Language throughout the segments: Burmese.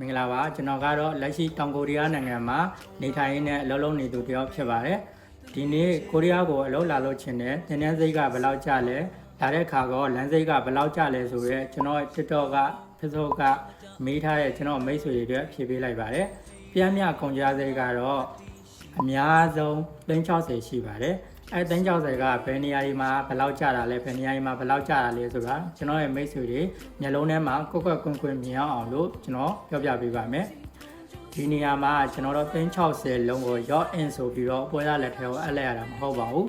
င်္ဂလာပါကျွန်တော်ကတော့လက်ရှိတောင်ကိုရီးယားနိုင်ငံမှာနေထိုင်ရင်းနဲ့အလုပ်လုပ်နေသူတယောက်ဖြစ်ပါတယ်ဒီနေ့ကိုရီးယားကိုအလုပ်လာလုပ်ချင်တယ်သင်တန်းစိတ်ကဘယ်လောက်ကျလဲလာတဲ့ခါကလမ်းစိတ်ကဘယ်လောက်ကျလဲဆိုရဲကျွန်တော် TikTok က Facebook ကမေးထားတဲ့ကျွန်တော်မိတ်ဆွေတွေဖြည့်ပေးလိုက်ပါတယ်ပြင်းပြကုန်ကြစိတ်ကတော့အများဆုံး360ရှိပါတယ်အဲ360ကဘယ်နေရာဒီမှာဘယ်လောက်ကျတာလဲဘယ်နေရာဒီမှာဘယ်လောက်ကျတာလဲဆိုတာကျွန်တော်ရဲ့မိတ်ဆွေတွေမျက်လုံးထဲမှာကွက်ကွက်ကွင်းကွင်းမြင်အောင်လို့ကျွန်တော်ပြောပြပေးပါမယ်ဒီနေရာမှာကျွန်တော်တို့360လုံးကို ရော့ in ဆိုပြီးတော့ပွဲရလက်ထဲကိုအပ်လိုက်ရတာမဟုတ်ပါဘူး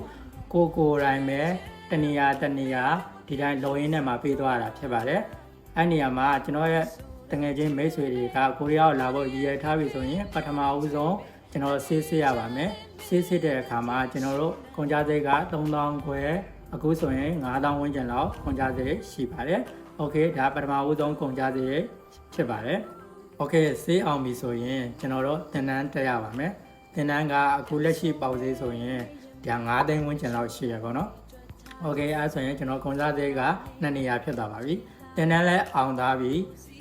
ကိုတိုင်းပဲတနေရာဒီတိုင်းလုံရင်းနဲ့မှာပေးသွားတာဖြစ်ပါတယ်အဲ့နေရာမှာကျွန်တော်ရဲ့တငယ်ချင်းမိတ်ဆွေတွေကကိုရီးယားကိုလာဖို့ရည်ရွယ်ထားပြီဆိုရင်ပထမဦးဆုံးကျွန်တော်ဆေးစစ်ရပါမယ်ဆေးစစ်တဲ့အခါမှာကျွန်တော်တို့ကုန်ကြစိတ်က3000ခွဲအခုဆိုရင်9000ဝန်းကျင်လောက်ကုန်ကြစိတ်ရှိပါတယ်โอเคဒါပထမဦးဆုံးကုန်ကြစိတ်ဖြစ်ပါတယ်โอเคဆေးအောင်ပြီဆိုရင်ကျွန်တော်တို့သင်တန်းတက်ရပါမယ်သင်တန်းကအခုလက်ရှိပေါက်ဈေးဆိုရင်ဒါ9သိန်းဝန်းကျင်လောက်ရှိရပါတော့โอเคအဲဆိုရင်ကျွန်တော်ကုန်ကြစိတ်က2နေရာဖြစ်သွားပါပြီသင်တန်းလဲအောင်သွားပြီ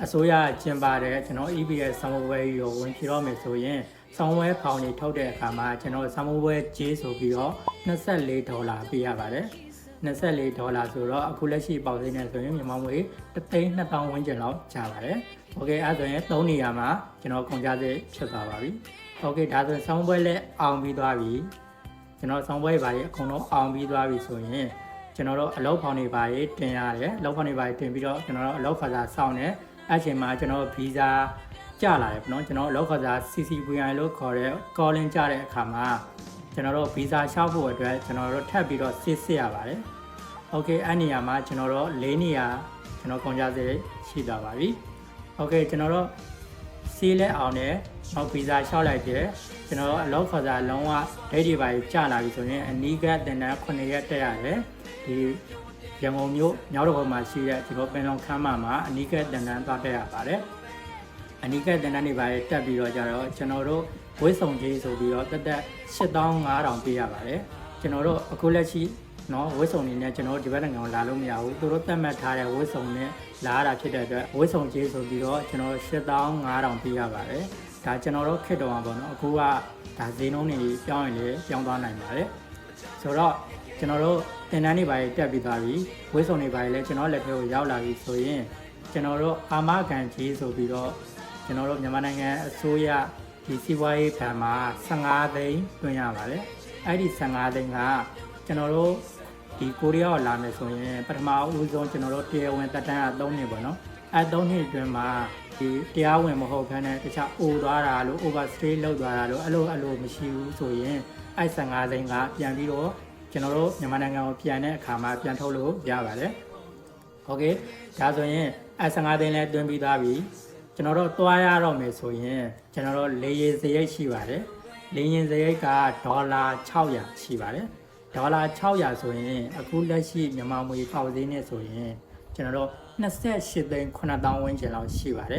အစိုးရကျင်းပတဲ့ကျွန်တော် EBS ဆောင်းပွဲရောဝင်ဖြေတော့မယ်ဆိုရင်ဆောင်းပွဲဖောင်တွေထုတ်တဲ့အခါမှာကျွန်တော်ဆောင်းပွဲကြေးဆိုပြီးတော့$24ပေးရပါတယ်$24ဆိုတော့အခုလက်ရှိပေါက်ဈေးနဲ့ဆိုရင်မြန်မာငွေ3,200,000ဝန်းကျင်လောက်ကျပါတယ်โอเคအဲဆိုရင်3နေရာမှာကျွန်တော်ကုန်ကြစိတ်ဖြစ်သွားပါပြီโอเคဒါဆိုရင်ဆောင်းပွဲလဲအောင်ပြီးသွားပြီကျွန်တော်ဆောင်းပွဲတွေအကုန်လုံးအောင်ပြီးသွားပြီဆိုရင်ကျွန်တော်တို့အလုပ်ဖောင်တွေတင်ရတယ်အလုပ်ဖောင်တွေတင်ပြီးတော့ကျွန်တော်တို့အလုပ်ခါစားစောင့်နေအဲ့ချိန်မှာကျွန်တော်ဗီဇာကျလာတယ်ပေါ့နော်ကျွန်တော်အလုပ်ခါစား CCVI လို့ခေါ်တဲ့ calling ကျတဲ့အခါမှာကျွန်တော်တို့ဗီဇာလျှောက်ဖို့အတွက်ကျွန်တော်တို့ထပ်ပြီးတော့စစ်ရပါတယ်โอเคအဲ့နေရာမှာကျွန်တော်တို့၄နေရာကျွန်တော်ကုန်ကြစိတ်ရှိသွားပါပြီโอเคကျွန်တော်တို့စီးလဲအောင်နဲ့နောက်ဗီဇာလျှောက်လိုက်တယ်ကျွန်တော်တို့အလုပ်ခါစားလုံးဝဒိတ်တွေကျလာပြီဆိုရင်အနီးကတင်တန်း9ရက်တက်ရတယ်ဒီရန်ကုန်မြို့မြောက်တော်မှာရှိတဲ့ဒီလိုပင်လုံခမ်းမမှာအနီးကတင်တန်းသွားတက်ရပါတယ်အနီးကတင်တန်းတွေတက်ပြီးတော့ကြတော့ကျွန်တော်တို့ဝိစုံကြီးဆိုပြီးတော့တက်8500ပေးရပါတယ်ကျွန်တော်တို့အခုလက်ရှိနော်ဝိစုံနေနဲ့ကျွန်တော်တို့ဒီဘက်နိုင်ငံကိုလာလို့မရဘူးသူတို့သတ်မှတ်ထားတဲ့ဝိစုံနဲ့လာရတာဖြစ်တဲ့အတွက်ဝိစုံကြီးဆိုပြီးတော့ကျွန်တော်8500ပေးရပါတယ်ဒါကျွန်တော်တို့ခက်တော့မှာပေါ့နော်အခုကဒါဈေးနှုန်းတွေပြောင်းရင်လည်းပြောင်းသွားနိုင်ပါတယ်ဆိုတော့ကျွန်တော်တို့တင်တန်းတွေတက်ပြီးသွားပြီဝိစုံတွေလည်းကျွန်တော်လက်ထဲကိုရောက်လာပြီဆိုရင်ကျွန်တော်တို့အာမခံကြီးဆိုပြီးတော့ကျွန်တော်တို့မြန်မာနိုင်ငံအစိုးရဒီစီးပွားရေးဘဏ်မှာ15သိန်းတွင်းရပါတယ်အဲ့ဒီ15သိန်းကကျွန်တော်တို့ဒီကိုရီးယားကိုလာမယ်ဆိုရင်ပထမဦးဆုံးကျွန်တော်တို့တရားဝင်တက်တန်းက3နှစ်ပေါ့နော်အဲ3နှစ်အတွင်းမှာဒီတရားဝင်မဟုတ်ဘဲနဲ့တခြားအိုသွားတာလို့ overstay လုပ်သွားတာလို့အဲ့လိုမရှိဘူးဆိုရင်အဲ့15သိန်းကပြန်ပြီးတော့ကျွန်တော်တို့မြန်မာနိုင်ငံကိုပြန်တဲ့အခါမှာပြန်ထုတ်လို့ရပါတယ်โอเคဒါဆိုရင်အဲ့15သိန်းလဲတွင်းပြီးသားပြီကျွန်တော်တို့သွားရတော့မယ်ဆိုရင်ကျွန်တော်တို့လေယာဉ်စရိတ်ရှိပါတယ်လေယာဉ်စရိတ်ကဒေါ်လာ600ရှိပါတယ်ဒေါ်လာ600ဆိုရင်အခုလက်ရှိမြန်မာငွေပေါက်ဈေးနဲ့ဆိုရင်ကျွန်တော်တို့28သိန်း9000ဝန်းကျင်လောက်ရှိပါတယ်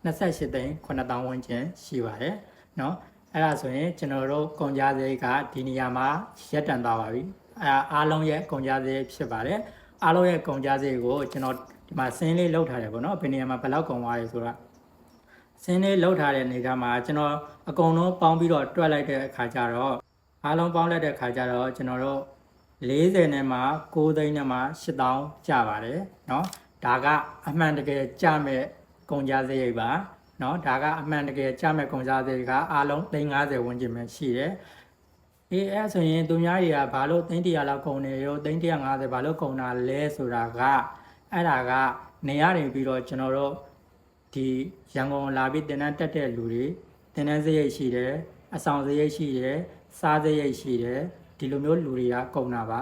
28သိန်း9000ဝန်းကျင်ရှိပါတယ်เนาะအဲ့ဒါဆိုရင်ကျွန်တော်တို့ကုန်ကြစိတ်ကဒီနေရာမှာရပ်တန့်သွားပါပြီအားလုံးရဲ့ကုန်ကြစိတ်ဖြစ်ပါတယ်အားလုံးရဲ့ကုန်ကြစိတ်ကိုကျွန်တော်ဒီမှာစင်းလေးလောက်ထားတယ်ပေါ့နော်ဘယ်နေရာမှာဘယ်လောက်ကုန်သွားလဲဆိုတာစင်းလေးလောက်ထားတဲ့နေရာမှာကျွန်တော်အကုန်လုံးပေါင်းပြီးတော့တွက်လိုက်တဲ့အခါကျတော့အားလုံးပေါင်းလိုက်တဲ့အခါကျတော့ကျွန်တော်တို့40နဲ့မှ9သိန်းနဲ့မှ8000ကျပါတယ်เนาะဒါကအမှန်တကယ်ကျမဲ့ကုန်ကြစိတ်ပါเนาะဒါကအမှန်တကယ်ကျမဲ့ကုန်ကြစိတ်ကအားလုံး350ဝန်းကျင်ပဲရှိတယ်အဲ့ဆိုရင်သူများတွေကဘာလို့300လောက်ကုန်နေရော350ဘာလို့ကုန်တာလဲဆိုတာကအဲ့ဒါကနေရနေပြီးတော့ကျွန်တော်တို့ဒီရန်ကုန်လာပြီးတင်တန်းတက်တဲ့လူတွေတင်တန်းစရိတ်ရှိတယ်အဆောင်စရိတ်ရှိတယ်စားစရိတ်ရှိတယ်ဒီလိုမျိုးလူတွေကကုန်တာပါ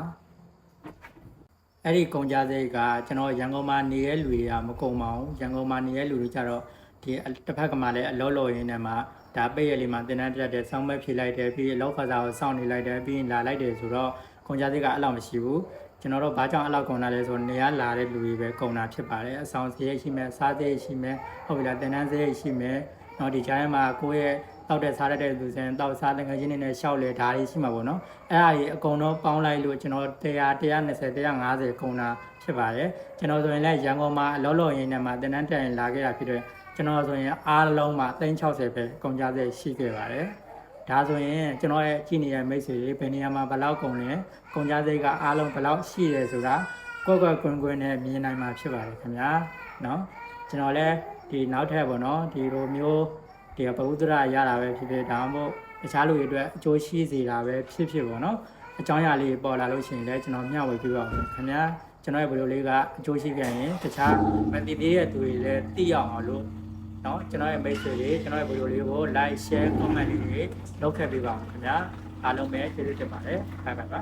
အဲ့ဒီကုန်ကြစရိတ်ကကျွန်တော်ရန်ကုန်မှာနေတဲ့လူတွေကမကုန်ပါဘူးရန်ကုန်မှာနေတဲ့လူတွေကြတော့ဒီတစ်ဖက်ကမှလည်းအလောလောရင်းနဲ့မှဒါပိတ်ရလေးမှာတင်တန်းတက်တဲ့ဆောင်းမဲ့ဖြေလိုက်တယ်ပြီးအလောက်ခါစားကိုစောင့်နေလိုက်တယ်ပြီးရင်လာလိုက်တယ်ဆိုတော့ကုန်ကြစရိတ်ကအဲ့လောက်မရှိဘူးကျွန်တော်တို့ဘာကြောင့်အဲ့လောက်ကုန်တာလဲဆိုတော့နေရလာတဲ့လူတွေပဲကုန်တာဖြစ်ပါတယ်အဆောင်စရိတ်ရှိမယ်စားစရိတ်ရှိမယ်ဟုတ်ပြီလားတင်တန်းစရိတ်ရှိမယ်တော့ဒီကြားထဲမှာကိုယ့်ရဲ့တောက်တဲ့စားတဲ့လူစင်တောက်စားတဲ့ငွေချင်းတွေနဲ့ရှောက်လေဓာတ်တွေရှိမှာပေါ့နော်အဲ့ဒါကြီးအကုန်လုံးပေါင်းလိုက်လို့ကျွန်တော်100 120 150ကုန်တာဖြစ်ပါတယ်ကျွန်တော်ဆိုရင်လည်းရန်ကုန်မှာအလောလောရင်းနဲ့မှာတင်တန်းတက်ရင်လာခဲ့တာဖြစ်တဲ့ကျွန် ကျွန်တော်ဆိုရင်အားလုံးမှာ360ပဲကုန်ကြစေရှိခဲ့ပါတယ်ဒါဆိုရင်ကျွန်တော်ရဲ့ကြည့်နေတဲ့မိတ်ဆွေတွေဘယ်နေရာမှာဘယ်လောက်ကုန်လဲကုန်ကြစိတ်ကအားလုံးဘယ်လောက်ရှိတယ်ဆိုတာကွက်ကွင်ကွင်နဲ့မြင်နိုင်မှာဖြစ်ပါတယ်ခင်ဗျာเนาะကျွန်တော်လည်းဒီနောက်ထပ်ပေါ့နော်ဒီလိုမျိုးဒီဘဝုဒ္ဓရရတာပဲဖြစ်ဖြစ်ဒါမှမဟုတ်တခြားလူတွေအတွက်အကျိုးရှိစေတာပဲဖြစ်ဖြစ်ပေါ့နော်အကြောင်းအရာလေးပေါ်လာလို့ရှိရင်လည်းကျွန်တော်မျှဝေပြပါမယ်ခင်ဗျာကျွန်တော်ရဲ့ဗီဒီယိုလေးကအကျိုးရှိခဲ့ရင်တခြားမသိသေးတဲ့သူတွေလည်းသိအောင်အောင်လို့เนาะကျွန်တော်ရဲ့မိတ်ဆွေတွေကျွန်တော်ရဲ့ဗီဒီယိုလေးကို like share comment လေးတွေလုပ်ခဲ့ပေးပါဦးခင်ဗျာအားလုံးပဲကျေးဇူးတင်ပါတယ်ဘိုင်ဘိုင်ပါ